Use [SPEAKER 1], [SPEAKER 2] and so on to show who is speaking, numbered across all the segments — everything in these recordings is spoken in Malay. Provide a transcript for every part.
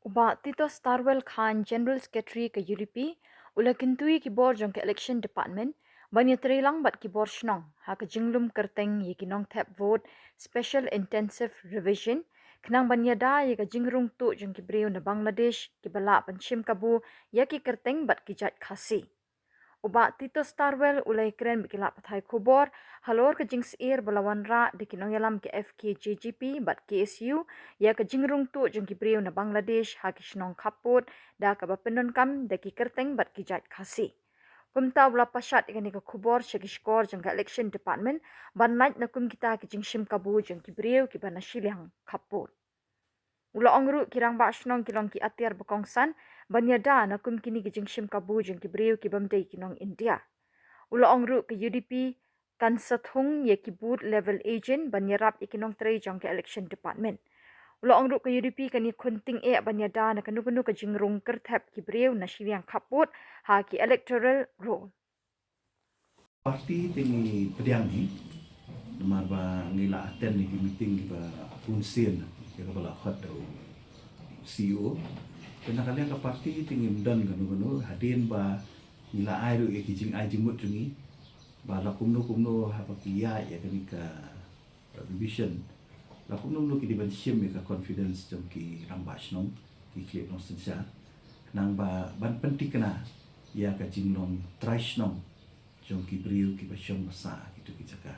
[SPEAKER 1] Uba Tito Starwell Khan General Secretary ke UDP ula kintui ki bor jong ke election department banya lang bat ki bor shnong ha ke jinglum kerteng ye ki nong tap vote special intensive revision kenang banya da ye ke jingrung tu jong ki breu na Bangladesh ki bala panchim kabu ye ki kerteng bat ki jat khasi. Uba Tito Starwell ulai keren bikila pathai kubor halor ke jings ir balawan ra de kinong yalam ke FKJGP bat KSU ya ke jingrung tu jeng ki priu na Bangladesh ha ki shnong kaput da ka bapenon kam de ki kerteng bat ki jat khasi. Kumta ula pasat ikani ke kubor shaki skor jeng ke election department ban night na kum kita ki jing shim kabu jeng ki priu ki ban shiliang kaput. Ula ongru kirang ba shnong kilong ki atiar bakongsan banyada na kum kini ki jingshim kabu jing ki breu ki bamdei kinong India. Ula ongru ke UDP kan sathung ye ki boot level agent banyarap ikinong trei jong ke election department. Ula ongru ke UDP kani kunting e banyada na kanu ke jingrung kerthap ki breu na shiliang kaput ha ki electoral roll.
[SPEAKER 2] Parti tingi pediang ni namar ba ngila attend ni ki meeting ki ba punsin ki ka bala khat do CEO kena kalian ka parti tingi mdan ganu hadin ba ngila ai ru ki jing ai jimut tungi ba la kumno ha pa ki ya kani ka revision la kumno ki di ban shim ka confidence jom ki rambash nong ki klip no sensa nang ba ban penting kena ya ka jinglong trash nong jom ki briu ki basyong masa gitu ki caka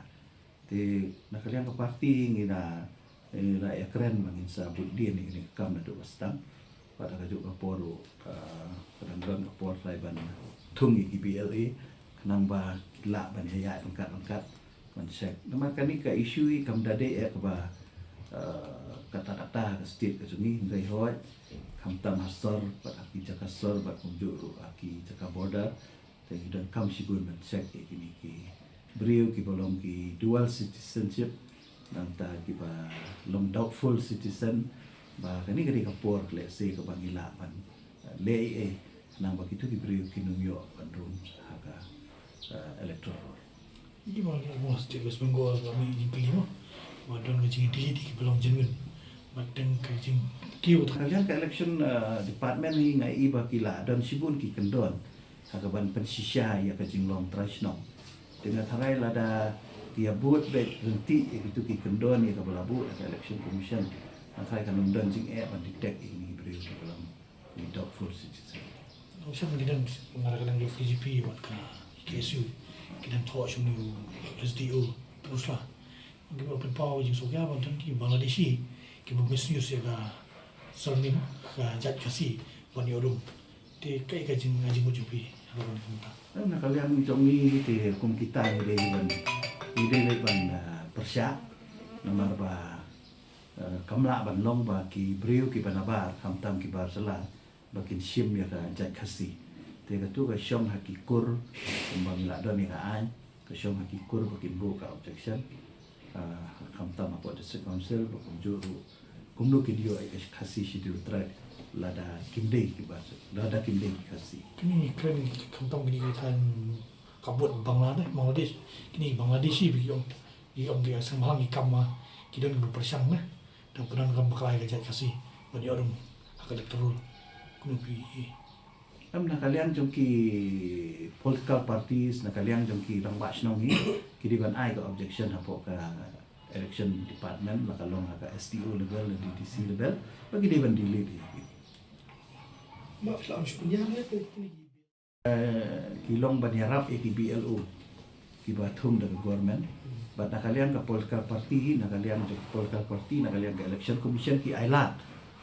[SPEAKER 2] te nakalian ka parti ngina ya keren bangin sa budin ni kam na do bastang pada ka juga poro kadang-kadang ka por lai ban tungi ki BLA kanang ba kila ban ya angkat konsep nama kani ka isu kam dade ya ka ba kata-kata ka state ka sungi ngai hoi kam tam hasor pada ki caka sor ba kunjuru aki caka border dan kam sigun ban sek ini ki beliau ki bolong ki dual citizenship nang ta ki ba long doubtful citizen ba kani kari kapor le se ka bangila ban le nang ba kitu ki beliau ki numyo bandung haga electoral
[SPEAKER 3] Ini malah most di West Bengal kami di Pilih dan kecing di belum genuine macam kecing kiu
[SPEAKER 2] kalian ke election department ni ngai iba kila dan sibun ki kendon hagaban pensisya ya ka jinglong trashno dengan tharai lada dia buat baik henti itu ki kendon ya ka balabu ka election commission tharai kan undang jing ban detect ini beri dalam di doubtful citizen
[SPEAKER 3] Usah kita mengarahkan yang FKGP buat ke KSU kita tahu semua SDO teruslah kita open power juga soalnya bantuan ki Bangladeshi kita misuse ya ka surname ka jat kasi bani orang te kai ka jing ngaji mo jupi halaman kita
[SPEAKER 2] nah kalian jongi ti kum kita ni de ban persya nomor ba kamla ban long ba ki breu ki banabar kamtam ki bar sala bakin sim ya ka jat kasi te ka tu ka syong hakikur kumbang la don ni ka an ka syong hakikur bakin bu ka objection kamtam apa district council bakum juru kumno ki dio ay kasi sidu try lada kimdei ki bas lada kimdei ki kasi
[SPEAKER 3] kini keren kantong kini kita kabut Bangladesh kini Bangladeshi biyong dia semalang ikam mah kita berpersang nah dan pernah kam baklai ke jat kasi bani orang hak elektoral kuno pi
[SPEAKER 2] am na kalian jom ki political parties na kalian jom ki rang bas nong ni ki di ban ai ka objection hapo ka election department la kalong ka SDO level dan DDC level bagi di ban delete
[SPEAKER 3] maaf lah sebenarnya ni
[SPEAKER 2] kilong ban yarap ki BLO ki bathum da government bat na kalian ka political party na kalian jom political party na kalian ka election commission ki ailat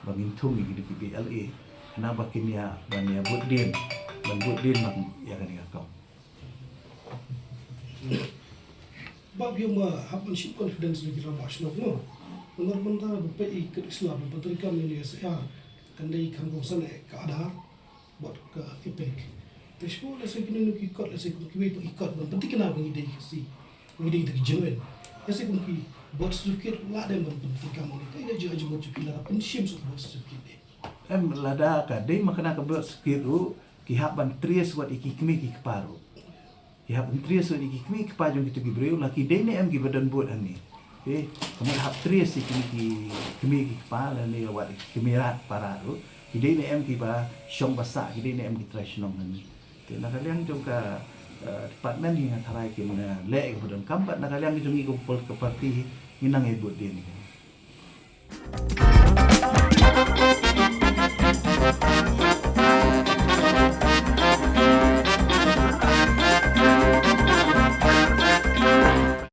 [SPEAKER 2] bangin thum ki di BLA na bakin ya ban ya budin mak ya kan ya kau
[SPEAKER 4] Bab yung hapmanship confidence ni kita masuk no. Menurut mentara BPI ke Islam Peterikan ini saya kandai kampung sana ke Adar buat ke IPEC. Terus saya kena nak ikut, saya kena ikut. Penting kenapa ngide kasi, ngide itu genuine. Saya kena buat sedikit lah dan penting kamu ni. Kaya aja buat sedikit lah. Penshim sudah buat sedikit.
[SPEAKER 2] Lada ka day makana ka buat skiru kihap ban tries wat ikikmi ki paru kihap ban tries wat ikikmi ki pajong gitu ki breu laki day ne am ki badan buat ani kamu hap tries ki kimi ki pala ne wat kimirat para ru Hidai ni em kiba syong basa, hidai ni em ki trash nong ni. Ke nakaliang juga department ni ngatai ke mana le ke budon kampat nakaliang ni jungi kumpul ke parti minang ebut dia ni.